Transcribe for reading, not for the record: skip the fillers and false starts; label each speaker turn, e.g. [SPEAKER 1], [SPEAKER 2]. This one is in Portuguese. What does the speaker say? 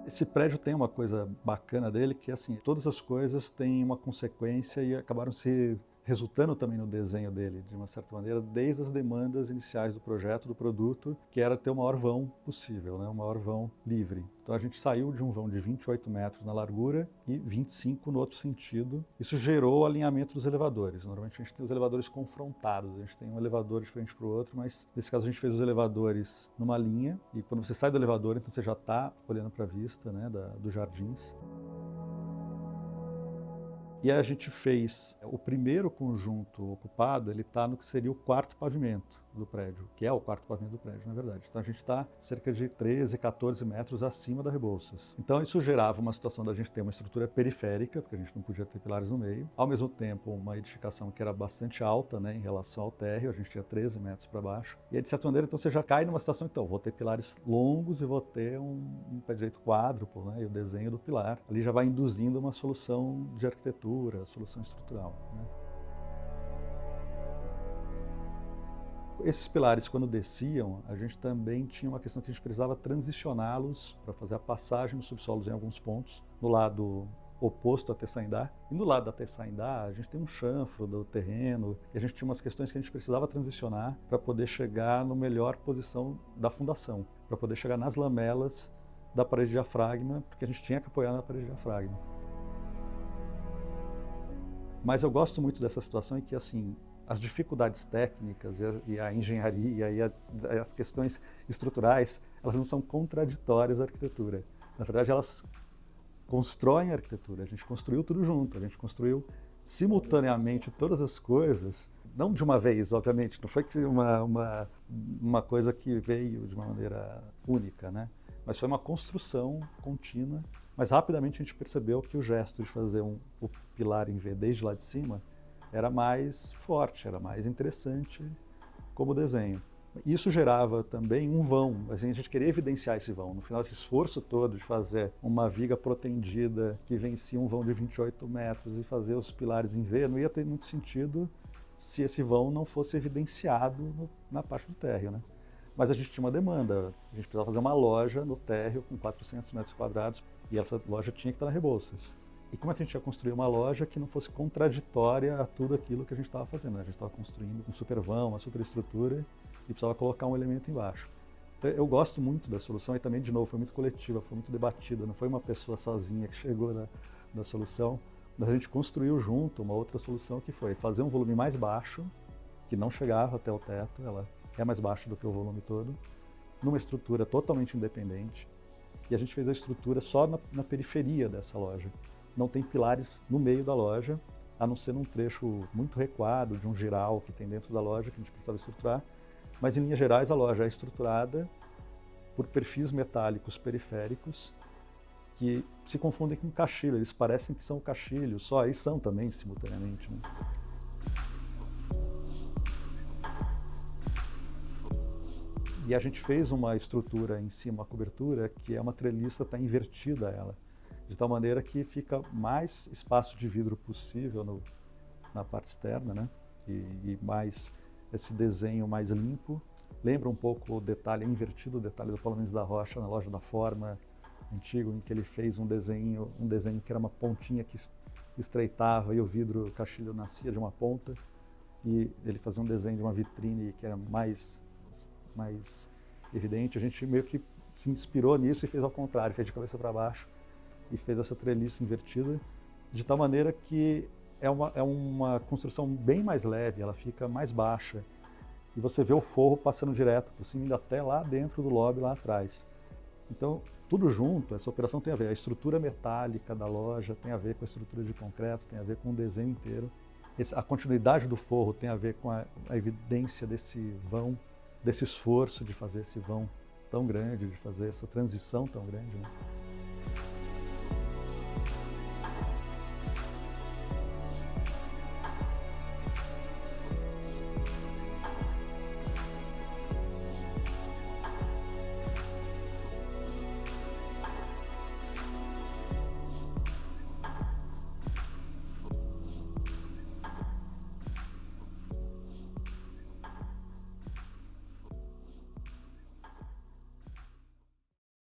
[SPEAKER 1] Esse prédio tem uma coisa bacana dele que, assim, todas as coisas têm uma consequência e acabaram se resultando também no desenho dele, de uma certa maneira, desde as demandas iniciais do projeto, do produto, que era ter o maior vão possível, né? O maior vão livre. Então a gente saiu de um vão de 28 metros na largura e 25 no outro sentido. Isso gerou o alinhamento dos elevadores. Normalmente a gente tem os elevadores confrontados, a gente tem um elevador de frente para o outro, mas nesse caso a gente fez os elevadores numa linha e quando você sai do elevador, então você já está olhando para a vista, né, dos jardins. E a gente fez o primeiro conjunto ocupado, ele está no que seria o quarto pavimento do prédio, que é o quarto pavimento do prédio, na verdade. Então a gente está cerca de 13, 14 metros acima da Rebouças. Então isso gerava uma situação da gente ter uma estrutura periférica, porque a gente não podia ter pilares no meio, ao mesmo tempo uma edificação que era bastante alta, né, em relação ao térreo, a gente tinha 13 metros para baixo. E aí, de certa maneira, então você já cai numa situação, então, vou ter pilares longos e vou ter um pé direito quádruplo, né, e o desenho do pilar. Ali já vai induzindo uma solução de arquitetura, solução estrutural, né. Esses pilares, quando desciam, a gente também tinha uma questão que a gente precisava transicioná-los para fazer a passagem dos subsolos em alguns pontos, no lado oposto a Teçaindá. E no lado da Teçaindá, a gente tem um chanfro do terreno, e a gente tinha umas questões que a gente precisava transicionar para poder chegar na melhor posição da fundação, para poder chegar nas lamelas da parede de diafragma, porque a gente tinha que apoiar na parede de diafragma. Mas eu gosto muito dessa situação em que, assim, as dificuldades técnicas e a engenharia e as questões estruturais, elas não são contraditórias à arquitetura. Na verdade, elas constroem a arquitetura. A gente construiu tudo junto, a gente construiu simultaneamente todas as coisas, não de uma vez, obviamente, não foi uma coisa que veio de uma maneira única, né? Mas foi uma construção contínua. Mas rapidamente a gente percebeu que o gesto de fazer o pilar em V desde lá de cima era mais forte, era mais interessante como desenho. Isso gerava também um vão, a gente queria evidenciar esse vão. No final, esse esforço todo de fazer uma viga protendida que vencia um vão de 28 metros e fazer os pilares em V, não ia ter muito sentido se esse vão não fosse evidenciado na parte do térreo, né? Mas a gente tinha uma demanda, a gente precisava fazer uma loja no térreo com 400 metros quadrados e essa loja tinha que estar na Rebouças. E como é que a gente ia construir uma loja que não fosse contraditória a tudo aquilo que a gente estava fazendo, né? A gente estava construindo um supervão, uma superestrutura e precisava colocar um elemento embaixo. Então, eu gosto muito da solução e também, de novo, foi muito coletiva, foi muito debatida, não foi uma pessoa sozinha que chegou na solução, mas a gente construiu junto uma outra solução que foi fazer um volume mais baixo, que não chegava até o teto, ela é mais baixo do que o volume todo, numa estrutura totalmente independente. E a gente fez a estrutura só na periferia dessa loja. Não tem pilares no meio da loja, a não ser num trecho muito recuado de um giral que tem dentro da loja que a gente precisava estruturar. Mas, em linhas gerais, a loja é estruturada por perfis metálicos periféricos que se confundem com caixilho. Eles parecem que são caixilho só, e são também simultaneamente, né? E a gente fez uma estrutura em cima, uma cobertura, que é uma treliça, está invertida ela, de tal maneira que fica mais espaço de vidro possível na parte externa, né? E mais esse desenho mais limpo. Lembra um pouco o detalhe invertido, o detalhe do Paulo Mendes da Rocha na Loja da Forma, antigo, em que ele fez um desenho que era uma pontinha que estreitava e o vidro, o caixilho nascia de uma ponta, e ele fazia um desenho de uma vitrine que era mais evidente. A gente meio que se inspirou nisso e fez ao contrário, fez de cabeça para baixo e fez essa treliça invertida, de tal maneira que é uma construção bem mais leve, ela fica mais baixa e você vê o forro passando direto por cima, indo até lá dentro do lobby, lá atrás. Então, tudo junto, essa operação tem a ver, a estrutura metálica da loja tem a ver com a estrutura de concreto, tem a ver com o desenho inteiro. A continuidade do forro tem a ver com a evidência desse vão, desse esforço de fazer esse vão tão grande, de fazer essa transição tão grande, né?